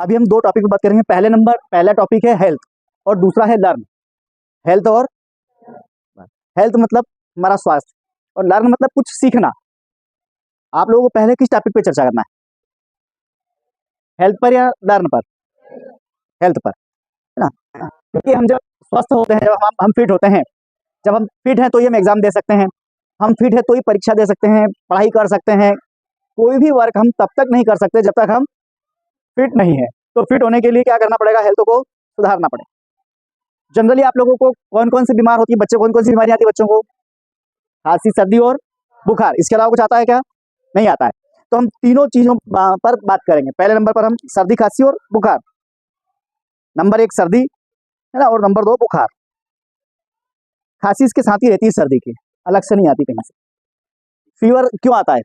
अभी हम दो टॉपिक पर बात करेंगे। पहला टॉपिक है हेल्थ और दूसरा है लर्न। हेल्थ और हेल्थ मतलब हमारा स्वास्थ्य, और लर्न मतलब कुछ सीखना। आप लोगों को पहले किस टॉपिक पे चर्चा करना है, हेल्थ पर या लर्न पर? हेल्थ पर, है ना। क्योंकि हम जब स्वस्थ होते हैं, जब हम फिट होते हैं, जब हम फिट हैं तो ही हम एग्जाम दे सकते हैं, हम फिट है तो ही परीक्षा दे सकते हैं, पढ़ाई कर सकते हैं। कोई भी वर्क हम तब तक नहीं कर सकते जब तक हम फिट नहीं है। तो फिट होने के लिए क्या करना पड़ेगा, हेल्थ को सुधारना पड़ेगा। जनरली आप लोगों को कौन कौन सी बीमार होती है, बच्चे कौन कौन सी बीमारी आती है बच्चों को? खांसी, सर्दी और बुखार। इसके अलावा कुछ आता है क्या? नहीं आता है। तो हम तीनों चीजों पर बात करेंगे। पहले नंबर पर हम सर्दी, खांसी और बुखार। नंबर 1 सर्दी, है ना, और नंबर 2 बुखार। खांसी इसके साथ ही रहती है सर्दी की, अलग से नहीं आती कहीं से। फीवर क्यों आता है?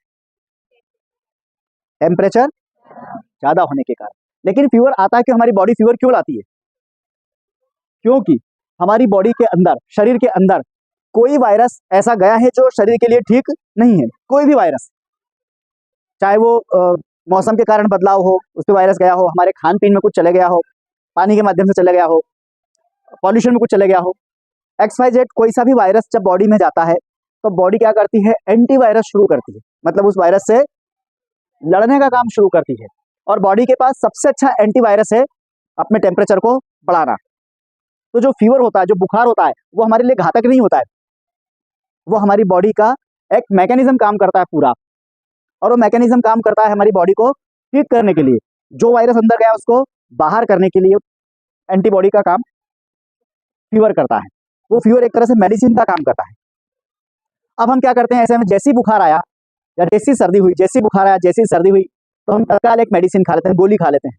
टेम्परेचर ज्यादा होने के कारण। लेकिन फीवर आता है कि हमारी बॉडी फीवर क्यों लाती है? क्योंकि हमारी बॉडी के अंदर, शरीर के अंदर कोई वायरस ऐसा गया है जो शरीर के लिए ठीक नहीं है। कोई भी वायरस, चाहे वो मौसम के कारण बदलाव हो, उस पर वायरस गया हो, हमारे खान पीन में कुछ चले गया हो, पानी के माध्यम से चले गया हो, पॉल्यूशन में कुछ चले गया हो, XYZ कोई सा भी वायरस जब बॉडी में जाता है तो बॉडी क्या करती है, एंटीवायरस शुरू करती है। मतलब उस वायरस से लड़ने का काम शुरू करती है। और बॉडी के पास सबसे अच्छा एंटीवायरस है अपने टेम्परेचर को बढ़ाना। तो जो फीवर होता है, जो बुखार होता है, वो हमारे लिए घातक नहीं होता है, वो हमारी बॉडी का एक मैकेनिज्म काम करता है पूरा। और वो मैकेनिज्म काम करता है हमारी बॉडी को ठीक करने के लिए। जो वायरस अंदर गया उसको बाहर करने के लिए एंटीबॉडी का काम फीवर करता है। वो फीवर एक तरह से मेडिसिन का काम करता है। अब हम क्या करते हैं, ऐसे में जैसी बुखार आया या जैसी सर्दी हुई, जैसी बुखार आया, जैसी सर्दी हुई, तो हम तत्काल एक मेडिसिन खा लेते हैं, गोली खा लेते हैं।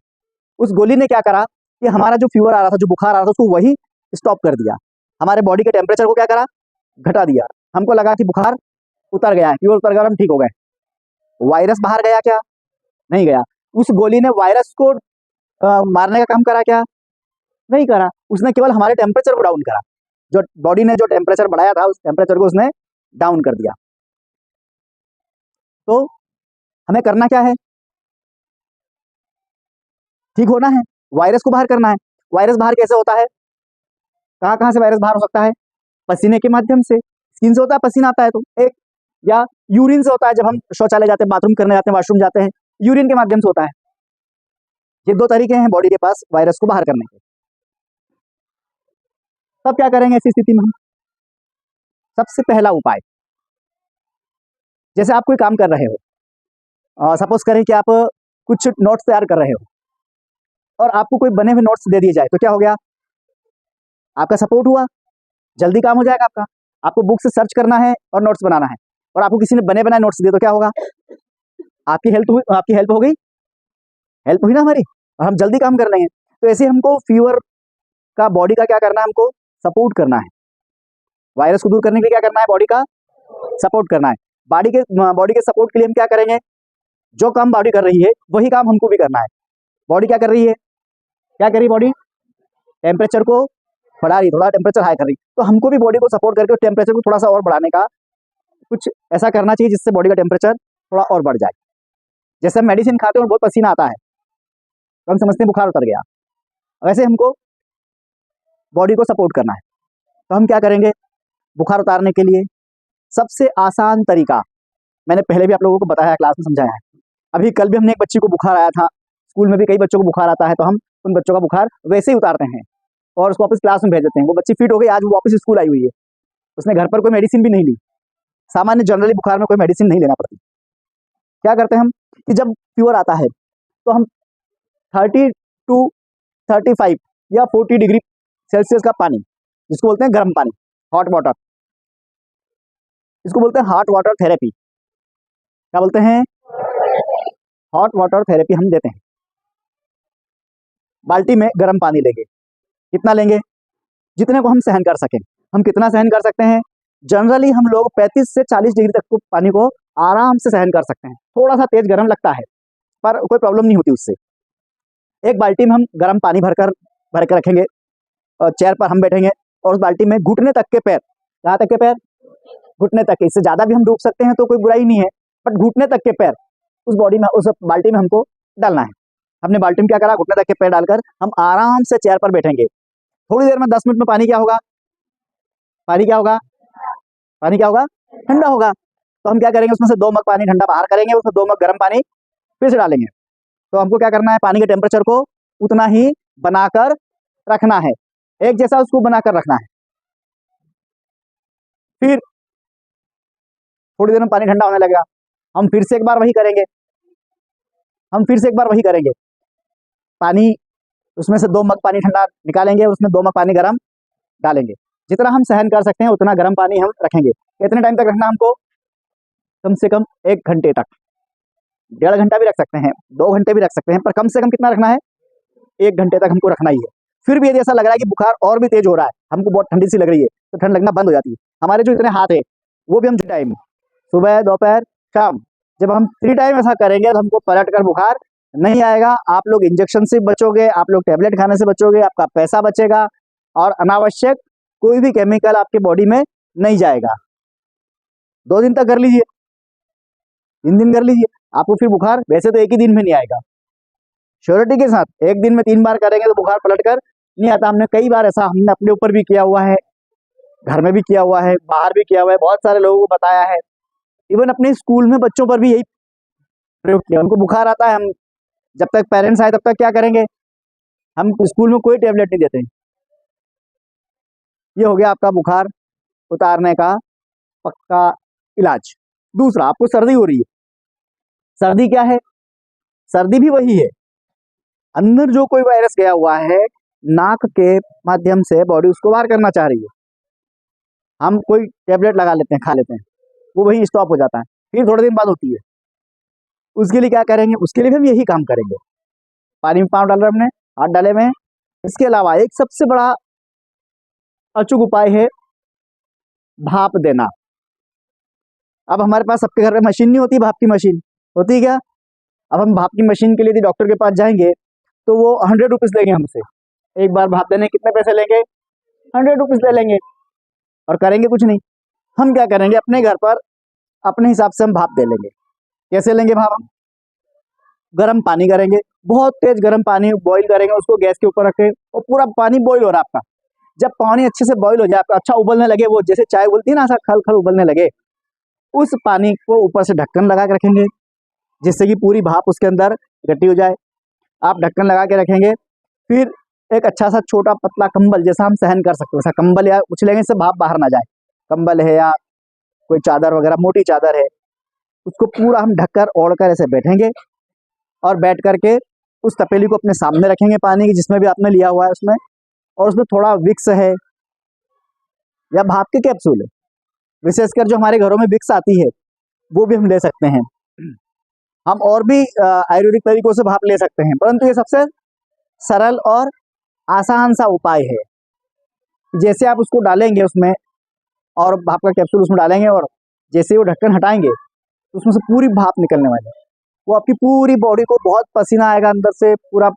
उस गोली ने क्या करा कि हमारा जो फीवर आ रहा था, जो बुखार आ रहा था, उसको वही स्टॉप कर दिया। हमारे बॉडी के टेम्परेचर को क्या करा, घटा दिया। हमको लगा कि बुखार उतर गया है, फीवर उतर गया, हम ठीक हो गए। वायरस बाहर गया क्या? नहीं गया। उस गोली ने वायरस को मारने का काम करा क्या? नहीं करा। उसने केवल हमारे टेम्परेचर को डाउन करा। जो बॉडी ने जो टेम्परेचर बढ़ाया था, उस टेम्परेचर को उसने डाउन कर दिया। तो हमें करना क्या है, ठीक होना है, वायरस को बाहर करना है। वायरस बाहर कैसे होता है, कहाँ कहाँ से वायरस बाहर हो सकता है? पसीने के माध्यम से, स्किन से होता है, पसीना आता है तो एक, या यूरिन से होता है, जब हम शौचालय जाते हैं, बाथरूम करने जाते हैं, वॉशरूम जाते हैं, यूरिन के माध्यम से होता है। ये 2 तरीके हैं बॉडी के पास वायरस को बाहर करने के। तब क्या करेंगे ऐसी स्थिति में हम? सबसे पहला उपाय, जैसे आप कोई काम कर रहे हो, सपोज करें कि आप कुछ नोट्स तैयार कर रहे हो और आपको कोई बने हुए नोट्स दे दिए जाए, तो क्या हो गया, आपका सपोर्ट हुआ, जल्दी काम हो जाएगा आपका। आपको बुक से सर्च करना है और नोट्स बनाना है, और आपको किसी ने बने बनाए नोट्स दिए, तो क्या होगा, आपकी हेल्प हो गई, हेल्प हुई ना हमारी, और हम जल्दी काम कर लेंगे। तो ऐसे हमको फीवर का, बॉडी का क्या करना है, हमको सपोर्ट करना है। वायरस को दूर करने के लिए क्या करना है, बॉडी का सपोर्ट करना है। बॉडी के सपोर्ट के लिए हम क्या करेंगे, जो काम बॉडी कर रही है वही काम हमको भी करना है। बॉडी क्या कर रही है, क्या कर रही बॉडी, टेम्परेचर को बढ़ा रही, थोड़ा टेम्परेचर हाई कर रही, तो हमको भी बॉडी को सपोर्ट करके टेम्परेचर को थोड़ा सा और बढ़ाने का कुछ ऐसा करना चाहिए जिससे बॉडी का टेम्परेचर थोड़ा और बढ़ जाए। जैसे हम मेडिसिन खाते हैं और बहुत पसीना आता है तो हम समझते हैं बुखार उतर गया, वैसे हमको बॉडी को सपोर्ट करना है। तो हम क्या करेंगे, बुखार उतारने के लिए सबसे आसान तरीका मैंने पहले भी आप लोगों को बताया, क्लास में समझाया है। अभी कल भी हमने एक बच्ची को बुखार आया था, स्कूल में भी कई बच्चों को बुखार आता है, तो हम उन बच्चों का बुखार वैसे ही उतारते हैं और उसको वापस क्लास में भेज देते हैं। वो बच्ची फिट हो गई, आज वो वापस स्कूल आई हुई है, उसने घर पर कोई मेडिसिन भी नहीं ली। सामान्य जनरली बुखार में कोई मेडिसिन नहीं लेना पड़ती। क्या करते हैं हम कि जब फीवर आता है तो हम 30 to 35 या 40 डिग्री सेल्सियस का पानी, जिसको बोलते हैं गर्म पानी, हॉट वाटर, इसको बोलते हैं हॉट वाटर थेरेपी। क्या बोलते हैं, हॉट वाटर थेरेपी हम देते हैं। बाल्टी में गर्म पानी लेंगे, कितना लेंगे, जितने को हम सहन कर सकें। हम कितना सहन कर सकते हैं, जनरली हम लोग 35 से 40 डिग्री तक को पानी को आराम से सहन कर सकते हैं। थोड़ा सा तेज गर्म लगता है पर कोई प्रॉब्लम नहीं होती उससे। एक बाल्टी में हम गर्म पानी भर के रखेंगे और चेयर पर हम बैठेंगे और उस बाल्टी में घुटने तक के पैर, कहाँ तक के पैर, घुटने तक के, इससे ज़्यादा भी हम डूब सकते हैं तो कोई बुराई नहीं है, बट घुटने तक के पैर उस बाल्टी में हमको डालना है। हमने बाल्टी में क्या करा, घुटने तक के पैर डालकर हम आराम से चेयर पर बैठेंगे। थोड़ी देर में 10 मिनट में पानी क्या होगा, पानी क्या होगा, पानी क्या होगा, ठंडा होगा। तो हम क्या करेंगे, उसमें से 2 मग पानी ठंडा बाहर करेंगे, उसमें 2 मग गर्म पानी फिर से डालेंगे। तो हमको क्या करना है, पानी के टेम्परेचर को उतना ही बनाकर रखना है, एक जैसा उसको बनाकर रखना है। फिर थोड़ी देर में पानी ठंडा होने लगेगा, हम फिर से एक बार वही करेंगे, हम फिर से एक बार वही करेंगे। पानी उसमें से 2 मग पानी ठंडा निकालेंगे, उसमें 2 मग पानी गर्म डालेंगे। जितना हम सहन कर सकते हैं उतना गर्म पानी हम रखेंगे। कितने टाइम तक रखना हमको, कम से कम 1 घंटे तक, 1.5 घंटा भी रख सकते हैं, 2 घंटे भी रख सकते हैं, पर कम से कम कितना रखना है, 1 घंटे तक हमको रखना ही है। फिर भी यदि ऐसा लग रहा है कि बुखार और भी तेज हो रहा है, हमको बहुत ठंडी सी लग रही है, तो ठंड लगना बंद हो जाती है। हमारे जो इतने हाथ है वो भी हम टाइम, सुबह, दोपहर, शाम, जब हम 3 टाइम ऐसा करेंगे तो हमको पलट कर बुखार नहीं आएगा। आप लोग इंजेक्शन से बचोगे, आप लोग टेबलेट खाने से बचोगे, आपका पैसा बचेगा और अनावश्यक कोई भी केमिकल आपके बॉडी में नहीं जाएगा। 2 दिन तक कर लीजिए, 3 दिन कर लीजिए, आपको फिर बुखार वैसे तो एक ही दिन में नहीं आएगा। श्योरिटी के साथ 1 दिन में 3 बार करेंगे तो बुखार पलट कर नहीं आता। हमने कई बार ऐसा हमने अपने ऊपर भी किया हुआ है, घर में भी किया हुआ है, बाहर भी किया हुआ है, बहुत सारे लोगों को बताया है। इवन अपने स्कूल में बच्चों पर भी यही प्रयोग किया। उनको बुखार आता है, हम जब तक पेरेंट्स आए तब तक क्या करेंगे, हम स्कूल में कोई टेबलेट नहीं देते। ये हो गया आपका बुखार उतारने का पक्का इलाज। दूसरा, आपको सर्दी हो रही है, सर्दी क्या है, सर्दी भी वही है, अंदर जो कोई वायरस गया हुआ है, नाक के माध्यम से बॉडी उसको बाहर करना चाह रही है, हम कोई टेबलेट लगा लेते हैं, खा लेते हैं, वो वही स्टॉप हो जाता है, फिर थोड़े दिन बाद होती है। उसके लिए क्या करेंगे, उसके लिए भी हम यही काम करेंगे। पानी में पाँव डाल रहे हमने, हाथ डाले में। इसके अलावा एक सबसे बड़ा अचूक उपाय है भाप देना। अब हमारे पास सबके घर में मशीन नहीं होती, भाप की मशीन होती है क्या? अब हम भाप की मशीन के लिए यदि डॉक्टर के पास जाएंगे तो वो 100 रुपीज़ लेंगे हमसे। एक बार भाप देने कितने पैसे लेंगे, 100 रुपीज़ ले लेंगे, और करेंगे कुछ नहीं। हम क्या करेंगे, अपने घर पर अपने हिसाब से हम भाप दे लेंगे। कैसे लेंगे भाप, हम गर्म पानी करेंगे, बहुत तेज गर्म पानी बॉईल करेंगे, उसको गैस के ऊपर रखें और पूरा पानी बॉईल हो रहा है आपका। जब पानी अच्छे से बॉईल हो जाए, आपका अच्छा उबलने लगे, वो जैसे चाय उबलती है ना, ऐसा खल खल उबलने लगे, उस पानी को ऊपर से ढक्कन लगा के रखेंगे, जिससे कि पूरी भाप उसके अंदर इकट्ठी हो जाए। आप ढक्कन लगा के रखेंगे, फिर एक अच्छा सा छोटा पतला कंबल, जैसा हम सहन कर सकते हो वैसा कंबल या कुछ लेंगे, इससे भाप बाहर ना जाए, कंबल है या कोई चादर वगैरह, मोटी चादर है, उसको पूरा हम ढककर ओढ़ कर ऐसे बैठेंगे और बैठ करके उस तपेली को अपने सामने रखेंगे पानी की, जिसमें भी आपने लिया हुआ है उसमें, और उसमें थोड़ा विक्स है या भाप के कैप्सूल है, विशेषकर जो हमारे घरों में विक्स आती है वो भी हम ले सकते हैं। हम और भी आयुर्वेदिक तरीकों से भाप ले सकते हैं, परंतु ये सबसे सरल और आसान सा उपाय है। जैसे आप उसको डालेंगे उसमें और भाप का कैप्सूल उसमें डालेंगे, और जैसे वो ढक्कन हटाएंगे तो उसमें से पूरी भाप निकलने वाली है, वो आपकी पूरी बॉडी को बहुत पसीना आएगा, अंदर से पूरा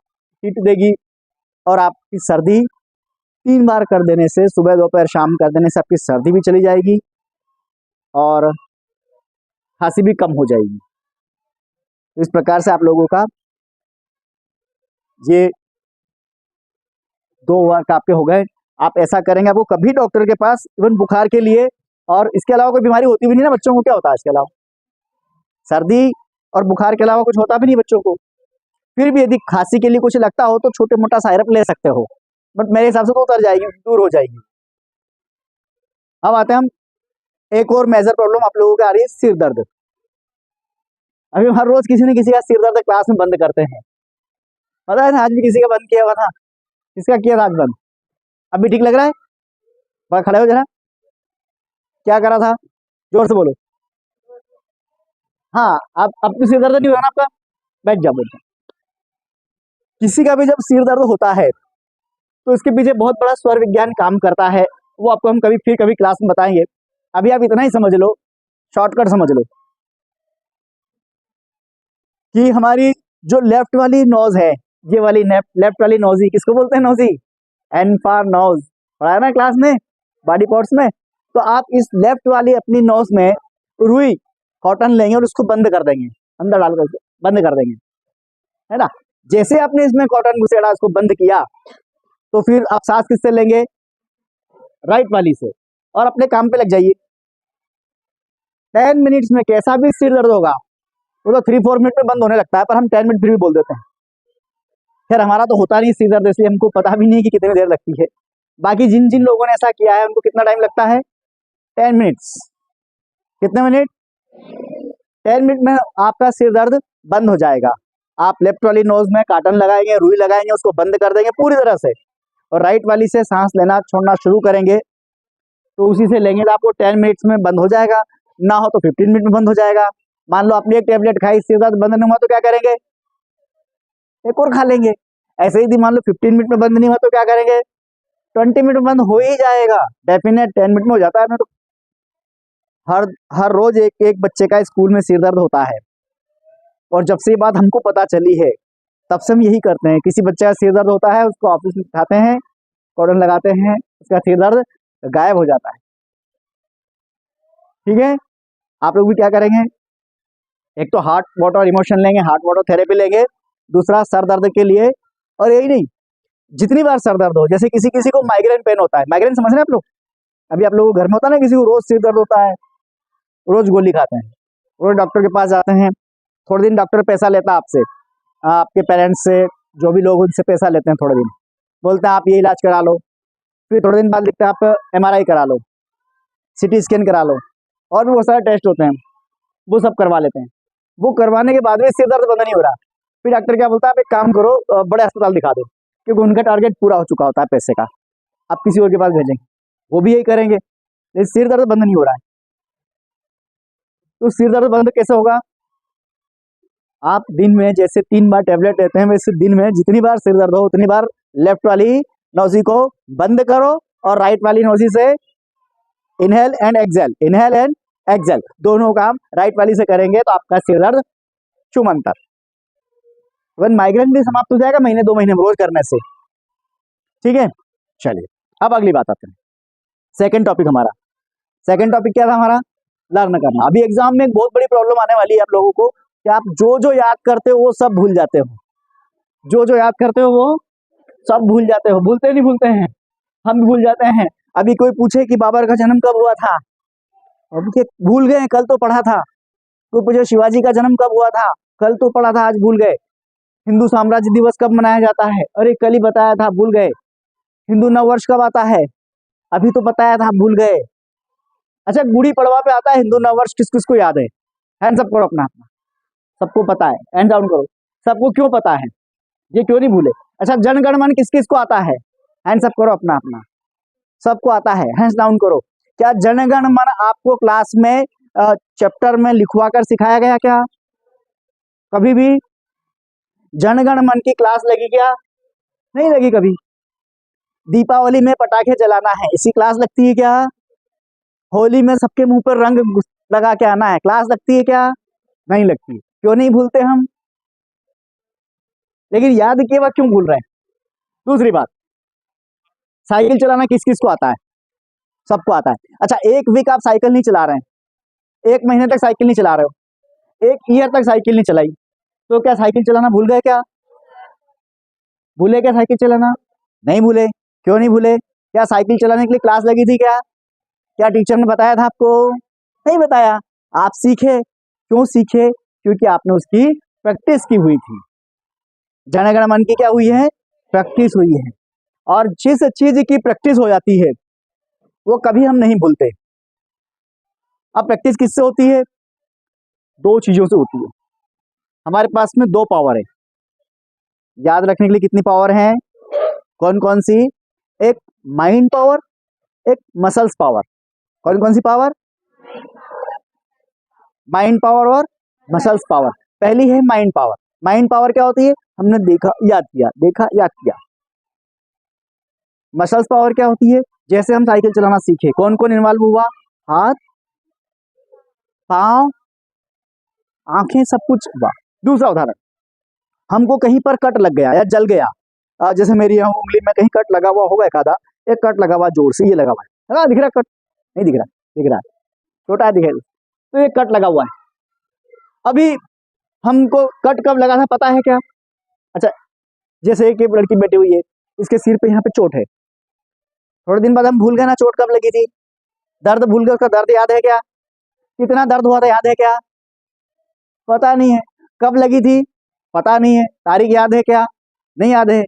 हीट देगी, और आपकी सर्दी 3 बार कर देने से, सुबह दोपहर शाम कर देने से आपकी सर्दी भी चली जाएगी और खांसी भी कम हो जाएगी। इस प्रकार से आप लोगों का ये 2 वर्क आपके हो गए। आप ऐसा करेंगे, आपको कभी डॉक्टर के पास इवन बुखार के लिए, और इसके अलावा कोई बीमारी होती भी नहीं ना, बच्चों को क्या होता है इसके अलावा, सर्दी और बुखार के अलावा कुछ होता भी नहीं बच्चों को। फिर भी यदि खांसी के लिए कुछ लगता हो तो छोटे मोटा सायरप ले सकते हो, बट मेरे हिसाब से तो उतर जाएगी, दूर हो जाएगी। अब आते हैं हम एक और मेजर प्रॉब्लम आप लोगों को आ रही है, सिर दर्द। अभी हर रोज किसी न किसी का सिर दर्द क्लास में बंद करते हैं, पता है ना, आज भी किसी का बंद किया हुआ था। किसका किया था आज बंद? अभी ठीक लग रहा है? बस खड़े हो जरा, क्या करा था, जोर से बोलो। हाँ, अब तो सिर दर्द नहीं हो रहा ना आपका, बैठ जाओ बैठ जाओ। किसी का भी जब सिर दर्द होता है तो इसके पीछे बहुत बड़ा स्वर विज्ञान काम करता है, वो आपको हम कभी क्लास में बताएंगे। अभी आप इतना ही समझ लो, शॉर्टकट समझ लो कि हमारी जो लेफ्ट वाली नोज है, ये वाली लेफ्ट वाली नोजी, किसको बोलते हैं नोजी, एन फॉर नोज, पढ़ा है ना क्लास में बॉडी पार्ट्स में। तो आप इस लेफ्ट वाली अपनी नोज में रुई कॉटन लेंगे और उसको बंद कर देंगे, अंदर डाल करके बंद कर देंगे, है ना। जैसे आपने इसमें कॉटन घुसेड़ा, इसको बंद किया, तो फिर आप सांस किससे लेंगे? राइट वाली से, और अपने काम पे लग जाइए। 10 मिनट्स में कैसा भी सिर दर्द होगा, वो तो 3-4 मिनट में बंद होने लगता है, पर हम 10 मिनट फिर भी बोल देते हैं। खैर हमारा तो होता नहीं सिर दर्द, इसलिए हमको पता भी नहीं कि कितनी देर लगती है। बाकी जिन जिन लोगों ने ऐसा किया है उनको कितना टाइम लगता है? 10 मिनट्स। कितने मिनट? 10 मिनट में आपका सिर दर्द बंद हो जाएगा। आप लेफ्ट वाली नोज में कॉटन लगाएंगे, रुई लगाएंगे, उसको बंद कर देंगे पूरी तरह से, और राइट वाली से सांस लेना छोड़ना शुरू करेंगे, तो उसी से लेंगे तो आपको 10 मिनट्स में बंद हो जाएगा, ना हो तो 15 मिनट में बंद हो जाएगा। मान लो आपने एक टेबलेट खाई, सिर दर्द बंद नहीं हुआ तो क्या करेंगे? एक और खा लेंगे। ऐसे ही मान लो 15 मिनट में बंद नहीं हुआ तो क्या करेंगे? 20 मिनट में बंद हो ही जाएगा, डेफिनेट 10 मिनट में हो जाता है। तो हर हर रोज एक एक बच्चे का स्कूल में सिर दर्द होता है, और जब से ये बात हमको पता चली है तब से हम यही करते हैं। किसी बच्चे का सिर दर्द होता है, उसको ऑफिस में दिखाते हैं, कॉटन लगाते हैं, उसका सिर दर्द गायब हो जाता है। ठीक है, आप लोग भी क्या करेंगे? एक तो हार्ट वाटर इमोशन लेंगे, हार्ट वाटर थेरेपी लेंगे, दूसरा सर दर्द के लिए। और यही नहीं, जितनी बार सर दर्द हो, जैसे किसी किसी को माइग्रेन पेन होता है, माइग्रेन समझ रहे हैं आप लोग? अभी आप लोगों को घर में होता है ना, किसी को रोज सिर दर्द होता है, रोज गोली खाते हैं, रोज डॉक्टर के पास जाते हैं, थोड़े दिन डॉक्टर पैसा लेता है आपसे, आपके पेरेंट्स से, जो भी लोग उनसे पैसा लेते हैं, थोड़े दिन बोलते हैं आप ये इलाज करा लो, फिर थोड़े दिन बाद लिखते हैं आप MRI करा लो, CT स्कैन करा लो, और भी बहुत सारे टेस्ट होते हैं, वो सब करवा लेते हैं। वो करवाने के बाद भी सिर दर्द बंद नहीं हो रहा, फिर डॉक्टर क्या बोलता है, आप एक काम करो, बड़े अस्पताल दिखा दो, क्योंकि उनका टारगेट पूरा हो चुका होता है पैसे का, आप किसी और के पास भेजेंगे, वो भी यही करेंगे, लेकिन सिर दर्द बंद नहीं हो रहा है। तो सिर दर्द बंद कैसे होगा? आप दिन में जैसे 3 बार टेबलेट लेते हैं, वैसे दिन में जितनी बार सिर दर्द हो उतनी बार लेफ्ट वाली नोजी को बंद करो, और राइट वाली नोजी से inhale and exhale, inhale and exhale, दोनों काम राइट वाली से करेंगे तो आपका सिर दर्द छुमंतर, वन माइग्रेन भी समाप्त हो जाएगा महीने 2 महीने में रोज करने से। ठीक है, चलिए अब अगली बात आते हैं। सेकंड टॉपिक हमारा, सेकंड टॉपिक क्या था हमारा? लर्न करना। अभी एग्जाम में एक बहुत बड़ी प्रॉब्लम आने वाली है आप लोगों को, कि आप जो जो याद करते हो वो सब भूल जाते हो, जो जो याद करते हो वो सब भूल जाते हो। भूलते नहीं भूलते हैं, हम भी भूल जाते हैं। अभी कोई पूछे कि बाबर का जन्म कब हुआ था, अब के भूल गए, कल तो पढ़ा था। कोई पूछे शिवाजी का जन्म कब हुआ था, कल तो पढ़ा था, आज भूल गए। हिंदू साम्राज्य दिवस कब मनाया जाता है, अरे कल ही बताया था, भूल गए। हिंदू नव वर्ष कब आता है, अभी तो बताया था, भूल गए। अच्छा, गुड़ी पड़वा पे आता है हिंदू नव वर्ष, किस किस को याद है? हैंड्स अप करो अपना अपना, सबको पता है, हैंड डाउन करो। सबको क्यों पता है, ये क्यों नहीं भूले? अच्छा, जनगण मन किस किस को आता है? हैंड्स अप करो अपना अपना, सबको आता है, हैंड्स डाउन करो। क्या जनगण मन आपको क्लास में चैप्टर में लिखवा कर सिखाया गया क्या? कभी भी जनगण मन की क्लास लगी क्या? नहीं लगी कभी। दीपावली में पटाखे जलाना है, इसी क्लास लगती है क्या? होली में सबके मुंह पर रंग लगा के आना है, क्लास लगती है क्या? नहीं लगती। क्यों नहीं भूलते हम? लेकिन याद किए वक्त क्यों भूल रहे हैं? दूसरी बात, साइकिल चलाना किस किस को आता है? सबको आता है। अच्छा, एक वीक आप साइकिल नहीं चला रहे हैं, 1 महीने तक साइकिल नहीं चला रहे हो, 1 ईयर तक साइकिल नहीं चलाई, तो क्या साइकिल चलाना भूल गए क्या? भूले क्या साइकिल चलाना? नहीं भूले। क्यों नहीं भूले? क्या साइकिल चलाने के लिए क्लास लगी थी क्या? क्या टीचर ने बताया था आपको? नहीं बताया। आप सीखे, क्यों सीखे? क्योंकि आपने उसकी प्रैक्टिस की हुई थी। जनगण मन की क्या हुई है? प्रैक्टिस हुई है। और जिस चीज की प्रैक्टिस हो जाती है वो कभी हम नहीं भूलते। अब प्रैक्टिस किससे होती है? 2 चीजों से होती है। हमारे पास में 2 पावर है, याद रखने के लिए कितनी पावर है? कौन कौन सी? एक माइंड पावर, एक मसल्स पावर। कौन कौन सी पावर? माइंड पावर और मसल्स पावर। पहली है माइंड पावर। माइंड पावर क्या होती है? हमने देखा याद किया, देखा याद किया। मसल्स पावर क्या होती है? जैसे हम साइकिल चलाना सीखे, कौन कौन इन्वॉल्व हुआ? हाथ, पांव, आंखें, सब कुछ हुआ। दूसरा उदाहरण, हमको कहीं पर कट लग गया या जल गया, जैसे मेरी यहाँ उंगली में कहीं कट लगा हुआ होगा, एक आधा एक कट लगा हुआ जोर से, ये लगा हुआ है ना, दिख रहा कट? नहीं दिख रहा? दिख रहा है, छोटा है, दिखेगा। तो ये कट लगा हुआ है। अभी हमको कट कब लगा था पता है क्या? अच्छा, जैसे एक लड़की बैठी हुई है, इसके सिर पे यहाँ पे चोट है, थोड़े दिन बाद हम भूल गए ना चोट कब लगी थी, दर्द भूल गए, उसका दर्द याद है क्या, कितना दर्द हुआ था याद है क्या, पता नहीं है, कब लगी थी पता नहीं है, तारीख याद है क्या, नहीं याद है,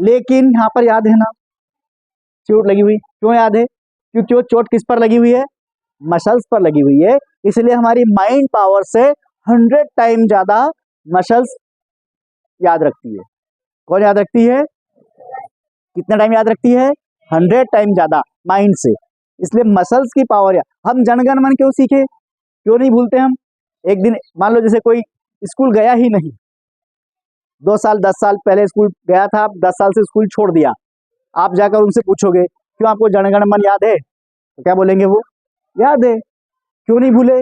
लेकिन यहाँ पर याद है ना, चोट लगी हुई, क्यों याद है, क्योंकि वो चोट किस पर लगी हुई है, मसल्स पर लगी हुई है, इसलिए हमारी माइंड पावर से 100 टाइम ज्यादा मसल्स याद रखती है। कौन याद रखती है, कितना टाइम याद रखती है, 100 टाइम ज्यादा माइंड से, इसलिए मसल्स की पावर हम जनगण मन क्यों सीखे, क्यों नहीं भूलते हम, एक दिन मान लो जैसे कोई स्कूल गया ही नहीं, 2 साल 10 साल पहले स्कूल गया था, 10 साल से स्कूल छोड़ दिया, आप जाकर उनसे पूछोगे क्यों आपको जनगण मन याद है, तो क्या बोलेंगे वो, याद है, क्यों नहीं भूले,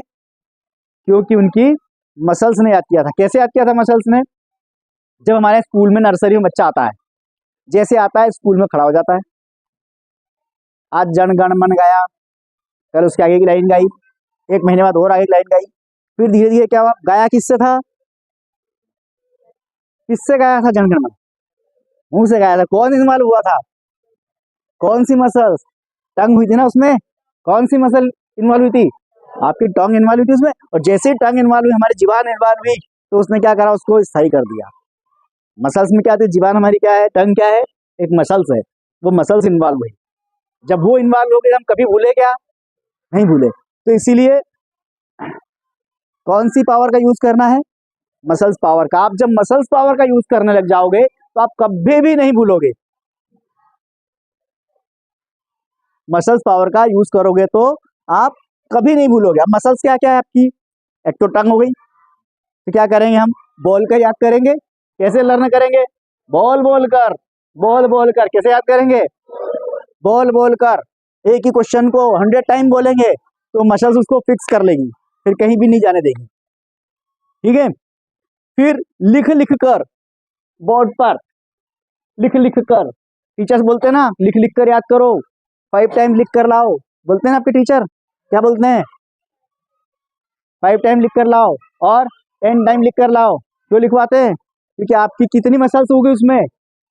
क्योंकि उनकी मसल्स ने याद किया था। कैसे याद किया था मसल्स ने, जब हमारे स्कूल में नर्सरी में बच्चा आता है, जैसे आता है स्कूल में खड़ा हो जाता है, आज जनगण मन गाया, कल उसके आगे की लाइन गाई, एक महीने बाद और आगे की लाइन गाई, फिर धीरे धीरे क्या हुआ, गाया किससे था, किससे गाया था जनगण मन, मुंह से गाया था, कौन इस्तेमाल हुआ था, कौन सी मसल्स, टंग हुई थी ना उसमें, कौन सी मसल इन्वॉल्व हुई थी, आपकी टंग इन्वॉल्व हुई थी उसमें, और जैसे ही टंग इन्वॉल्व हुई, हमारी जीवान इन्वॉल्व हुई, तो उसने क्या करा, उसको स्थायी कर दिया। मसल्स में क्या आती है, जीवान हमारी क्या है, टंग क्या है, एक मसल्स है, वो मसल्स इन्वॉल्व हुई, जब वो इन्वॉल्व हो गए हम कभी भूले क्या, नहीं भूले, तो इसीलिए कौन सी पावर का यूज करना है, मसल्स पावर का। आप जब मसल्स पावर का यूज करने लग जाओगे तो आप कभी भी नहीं भूलोगे, मसल्स पावर का यूज करोगे तो आप कभी नहीं भूलोगे। अब मसल्स क्या क्या है आपकी, एक तो टंग हो गई, तो क्या करेंगे हम, बोल कर याद करेंगे, कैसे लर्न करेंगे, बोल बोल कर, बोल बोल कर, कैसे याद करेंगे, बोल बोल कर, एक ही क्वेश्चन को 100 टाइम बोलेंगे तो मसल्स उसको फिक्स कर लेगी, फिर कहीं भी नहीं जाने देगी, ठीक है। फिर लिख लिख कर, बोर्ड पर लिख लिख कर, टीचर्स बोलते हैं ना लिख लिख कर याद करो, 5 टाइम लिख कर लाओ, बोलते हैं ना आपके टीचर, क्या बोलते हैं, 5 टाइम लिख कर लाओ और 10 टाइम लिख कर लाओ, क्यों लिखवाते हैं, क्योंकि आपकी कितनी मसल्स हो गई उसमें,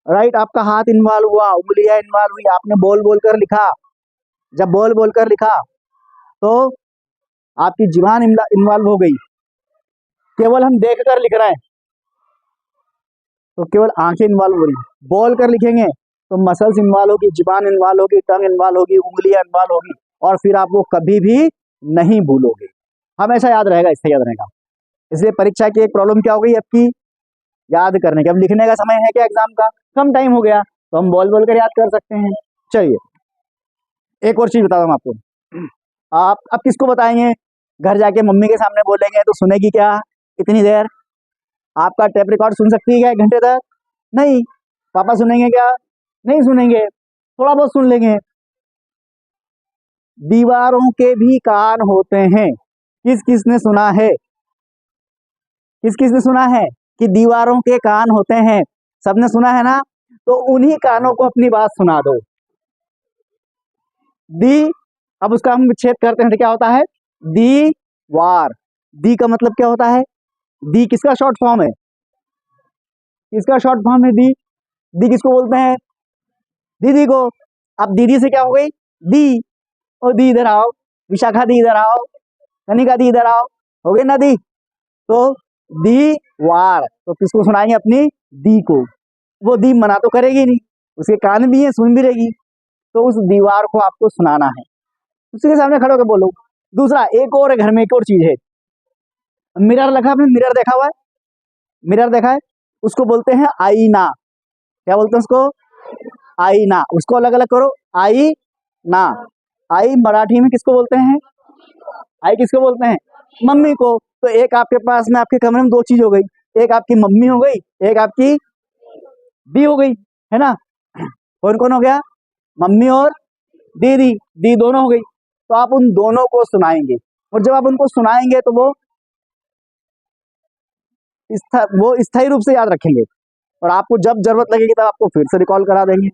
राइट, आपका हाथ इन्वॉल्व हुआ, उंगलियां इन्वॉल्व हुई, आपने बोल बोल कर लिखा, जब बोल बोल कर लिखा तो आपकी जीवान इन्वॉल्व हो गई, केवल हम देख कर लिख रहे हैं तो केवल आंखें इन्वॉल्व हो रही, बोल कर लिखेंगे तो मसल्स इन्वॉल्व होगी, जीवान इन्वॉल्व होगी, टंग इन्वॉल्व होगी, उंगलियां इन्वॉल्व होगी, और फिर आप वो कभी भी नहीं भूलोगे, हमेशा याद रहेगा, इससे याद रहेगा। इसलिए परीक्षा की एक प्रॉब्लम क्या हो गई आपकी, याद करने की। अब लिखने का समय है क्या एग्जाम का, कम टाइम हो गया, तो हम बोल बोल कर याद कर सकते हैं। चलिए एक और चीज बता दूं आपको, आप अब किसको बताएंगे, घर जाके मम्मी के सामने बोलेंगे तो सुनेगी क्या इतनी देर, आपका टेप रिकॉर्ड सुन सकती है क्या 1 घंटे तक, नहीं, पापा सुनेंगे क्या, नहीं सुनेंगे, थोड़ा बहुत सुन लेंगे। दीवारों के भी कान होते हैं, किस किसने सुना है, किस किसने सुना है कि दीवारों के कान होते हैं, सबने सुना है ना, तो उन्हीं कानों को अपनी बात सुना दो। दी, अब उसका हम विच्छेद करते हैं तो क्या होता है, दीवार, दी का मतलब क्या होता है, दी किसका शॉर्ट फॉर्म है, किसका शॉर्ट फॉर्म है दी, दी किसको बोलते हैं, दीदी को। अब दीदी से क्या हो गई, दी, ओ दी इधर आओ, विशाखा दी इधर आओ, कनिका दी इधर आओ, हो गई ना दी, तो दीवार, तो किसको सुनाएंगे, अपनी दी को, वो दी मना तो करेगी नहीं, उसके कान भी है, सुन भी रहेगी, तो उस दीवार को आपको सुनाना है, उसी के सामने खड़े होकर बोलो। दूसरा एक और है, घर में एक और चीज है, मिरर लगा, आपने मिरर देखा हुआ है, मिरर देखा है, उसको बोलते हैं आईना, क्या बोलते हैं उसको, आईना, उसको अलग अलग करो, आई ना, आई मराठी में किसको बोलते हैं, आई किसको बोलते हैं, मम्मी को, तो एक आपके पास में आपके कमरे में 2 चीज हो गई, एक आपकी मम्मी हो गई, एक आपकी दी हो गई, है ना, कौन कौन हो गया, मम्मी और दीदी, दी दोनों हो गई, तो आप उन दोनों को सुनाएंगे, और जब आप उनको सुनाएंगे तो वो स्थायी रूप से याद रखेंगे, और आपको जब जरूरत लगेगी तब आपको फिर से रिकॉल करा देंगे,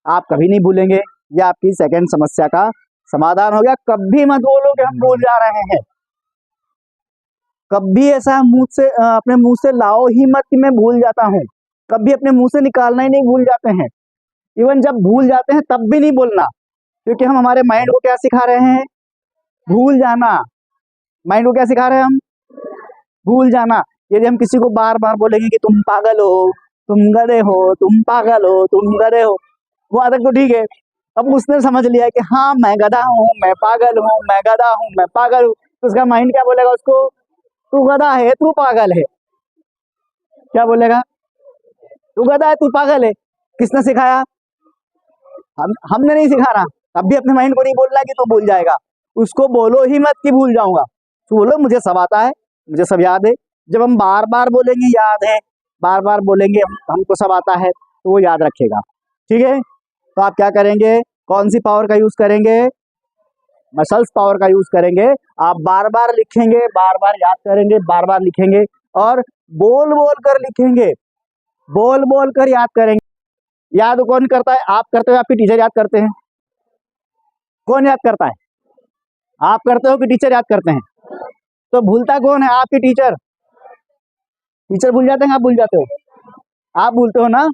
आप कभी नहीं भूलेंगे। ये आपकी सेकंड समस्या का समाधान हो गया, कभी मत बोलो कि हम भूल जा रहे हैं। कभी ऐसा अपने मुंह से लाओ ही मत कि मैं भूल जाता हूँ। कभी अपने मुंह से निकालना ही नहीं भूल जाते हैं। इवन जब भूल जाते हैं तब भी नहीं बोलना, क्योंकि हम हमारे माइंड को क्या सिखा रहे हैं? भूल जाना। माइंड को क्या सिखा रहे हैं हम? भूल जाना। यदि हम किसी को बार बार बोलेंगे कि तुम पागल हो, तुम गधे हो, तुम पागल हो, तुम गधे हो, वो आदत तो ठीक है, अब उसने समझ लिया कि हाँ मैं गधा हूँ, मैं पागल हूँ, मैं गधा हूँ, मैं पागल हूँ, तो उसका माइंड क्या बोलेगा उसको? तू गधा है, तू पागल है। क्या बोलेगा? तू गधा है, तू पागल है। किसने सिखाया? हमने नहीं सिखाना। तब भी अपने माइंड को नहीं बोलना कि तू भूल जाएगा। उसको बोलो ही मत कि भूल जाऊंगा। तो बोलो मुझे सब आता है, मुझे सब याद है। जब हम बार बार बोलेंगे याद है, बार बार बोलेंगे हमको सब आता है, तो वो याद रखेगा। ठीक है, तो आप क्या करेंगे? कौन सी पावर का यूज करेंगे? मसल्स पावर का यूज करेंगे। आप बार बार लिखेंगे, बार बार याद करेंगे, बार बार लिखेंगे और बोल बोल कर लिखेंगे, बोल बोल कर याद करेंगे। याद कौन करता है? आप करते हो, आपके टीचर याद करते हैं? कौन याद करता है? आप करते हो कि टीचर याद करते हैं? तो भूलता कौन है? आपके टीचर। टीचर भूल जाते हैं, आप भूल जाते हो? आप भूलते हो ना।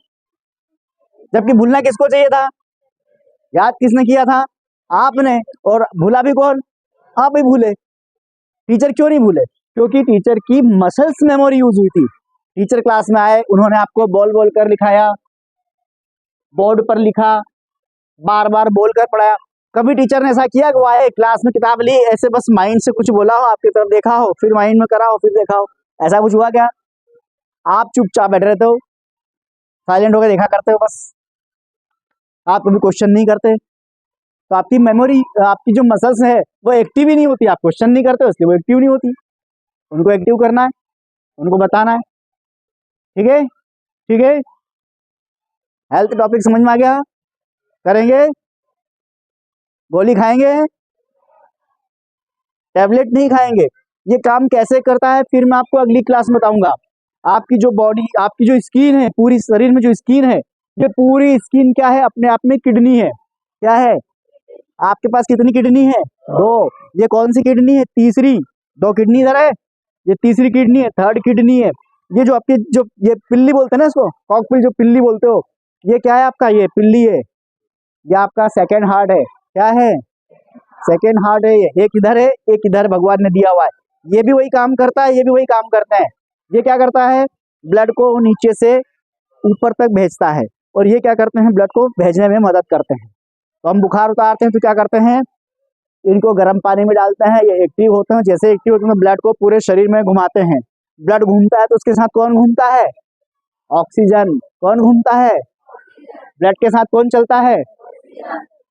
जबकि भूलना किसको चाहिए था? याद किसने किया था? आपने। और भूला भी कौन? आप ही भूले। टीचर क्यों नहीं भूले? क्योंकि टीचर की मसल्स मेमोरी यूज हुई थी। टीचर क्लास में आए, उन्होंने आपको बोल बोल कर लिखाया, बोर्ड पर लिखा, बार बार बोल कर पढ़ाया। कभी टीचर ने ऐसा किया कि वो आए क्लास में, किताब ली, ऐसे बस माइंड से कुछ बोला हो, आपकी तरफ देखा हो, फिर माइंड में करा हो, फिर देखा हो? ऐसा कुछ हुआ क्या? आप चुपचाप बैठे रहते हो, साइलेंट होकर देखा करते हो बस। आप कभी क्वेश्चन नहीं करते, तो आपकी मेमोरी, आपकी जो मसल्स है वो एक्टिव ही नहीं होती। आप क्वेश्चन नहीं करते हो इसलिए वो एक्टिव नहीं होती। उनको एक्टिव करना है, उनको बताना है। ठीक है, ठीक है। हेल्थ टॉपिक समझ में आ गया? करेंगे? गोली खाएंगे? टैबलेट नहीं खाएंगे। ये काम कैसे करता है फिर मैं आपको अगली क्लास में बताऊंगा। आपकी जो बॉडी, आपकी जो स्किन है, पूरी शरीर में जो स्किन है, ये पूरी स्किन क्या है? अपने आप में किडनी है। क्या है? आपके पास कितनी किडनी है? दो। ये कौन सी किडनी है? तीसरी। दो किडनी इधर है, ये तीसरी किडनी है, थर्ड किडनी है। ये जो आपकी जो ये पिल्ली बोलते हैं ना, इसको कॉकपिल जो पिल्ली बोलते हो, ये क्या है आपका? ये पिल्ली है। ये आपका सेकेंड हार्ट है। क्या है? सेकेंड हार्ट है। ये एक इधर है, एक इधर भगवान ने दिया हुआ है। ये भी वही काम करता है, ये भी वही काम करते हैं। ये क्या करता है? ब्लड को नीचे से ऊपर तक भेजता है, और ये क्या करते हैं? ब्लड को भेजने में मदद करते हैं। तो हम बुखार उतारते हैं तो क्या करते हैं? इनको गर्म पानी में डालते हैं, ये एक्टिव होते हैं। जैसे एक्टिव होते हैं ब्लड को पूरे शरीर में घुमाते हैं। ब्लड घूमता है तो उसके साथ कौन घूमता है? ऑक्सीजन। कौन घूमता है? ब्लड के साथ कौन चलता है?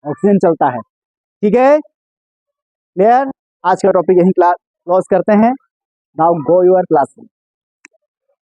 ऑक्सीजन चलता है। ठीक है, क्लियर? आज का टॉपिक यही क्लास क्लोज करते हैं। Now go your class.